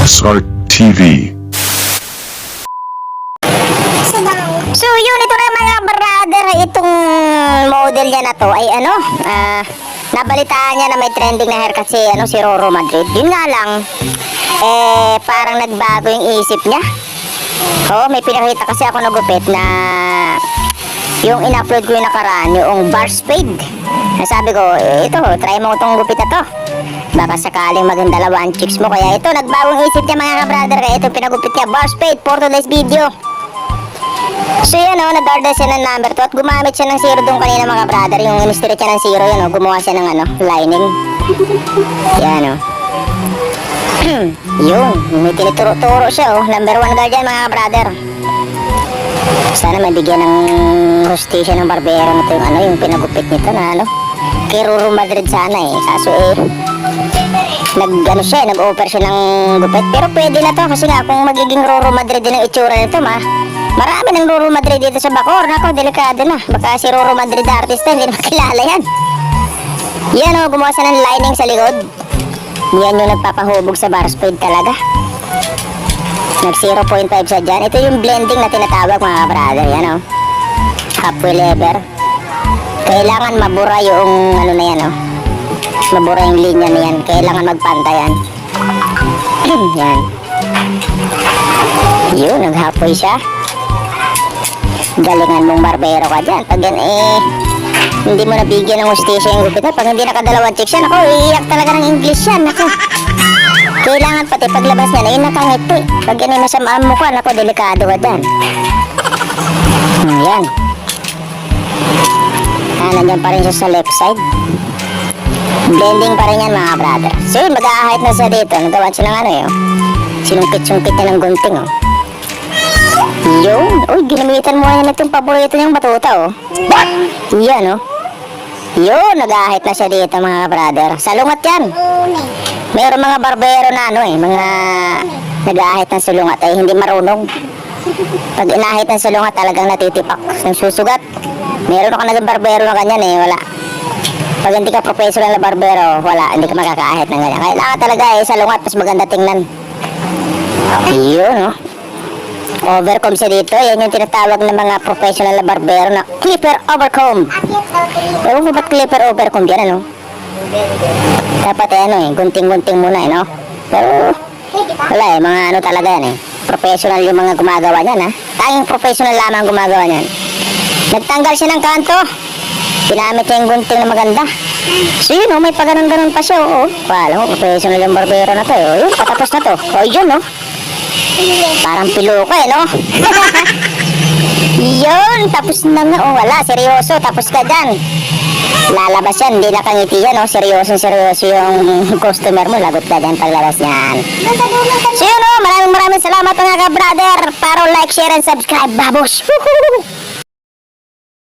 Sark TV. So yun, ito na mga brother, itong model niya na to ay nabalitaan niya na may trending na hair kasi si Roro Madrid. Yun nga lang, parang nagbago yung isip niya. May pinakita kasi ako na gupit na yung in-upload ko yung nakaraan, yung bar spade. Sabi ko, ito, try mo itong gupit na to. Baka sakaling maganda lawan chicks mo. Kaya ito, nagbagong isip niya mga brother. Kaya ito pinagupit niya, bar spade for today's video. So yan nag-order siya ng number 2 at gumamit siya ng zero doon kanina mga brother. Yung in-straight siya ng zero, yan gumawa siya ng lining. Yan yun, may tinituro-turo siya number 1 guardian mga brother. Sana mabigyan ng hostisya ng barbero na ito yung pinagupit nito na kay Roro Madrid sana kaso nag-offer siya ng gupit. Pero pwede na to kasi nga kung magiging Roro Madrid din ang itsura nito marami ng Roro Madrid dito sa Bacoor. Nako, delikado na. Baka si Roro Madrid artist hindi na makilala yan. Yan gumawa siya ng lining sa likod. Yan yung nagpapahubog sa bar spade talaga. Nag 0.5 siya dyan. Ito yung blending na tinatawag mga brother. Yan halfway lever. Kailangan mabura yung na yan mabura yung linya na yan. Kailangan magpantayan. Yan. Yun, nag-halfway siya. Galingan mong barbero ka dyan. Pag yan hindi mo nabigyan ng hostisya yung gupit pag hindi nakadalawang chicks yan, iiyak talaga ng English yan. Kailangan pati paglabas niya nakangiti. Pag yan ay masamaan mo ka, delikado ka dyan. Yan. Nandiyan pa rin siya sa left side. Blending pa rin yan mga brother. So yun, mag-a-height na siya dito. Nagawan siya ng sinungkit-sungkit na ng gunting Yun. Ginamitan mo yan itong paborito niyang batuta Yan Yun, nag-a-height na siya dito mga brother. Salungat yan. Mayroon mga barbero na mga nag-a-height ng salungat hindi marunong. Pag inahit ng salungat talagang natitipak ng susugat. Meron ako naging barbero na ganyan wala. Pag hindi ka professional na barbero, wala, hindi ka makaka-ahit ng ganyan. Kailangan talaga salungat, mas maganda tingnan. Yun overcomb siya dito. Yan yung tinatawag ng mga professional na barbero na clipper overcomb. Ewan ko ba't clipper overcomb yan dapat gunting-gunting muna pero wala mga talaga yan professional yung mga gumagawa niyan tanging professional lamang gumagawa niyan. Nagtanggal siya ng kanto, pinamit niya yung gunting na maganda. So yun may paganon-ganon pa siya wala professional yung barbero na to yun, patapos na to yun parang piluko yun, tapos na nga wala, seryoso, tapos ka dyan. Lalabas yan, hindi nakangiti yan seryoso yung customer mo, lagot ka dyan paglabas yan. So yun maraming salamat mga ka-brother. Paro like, share, and subscribe, babos.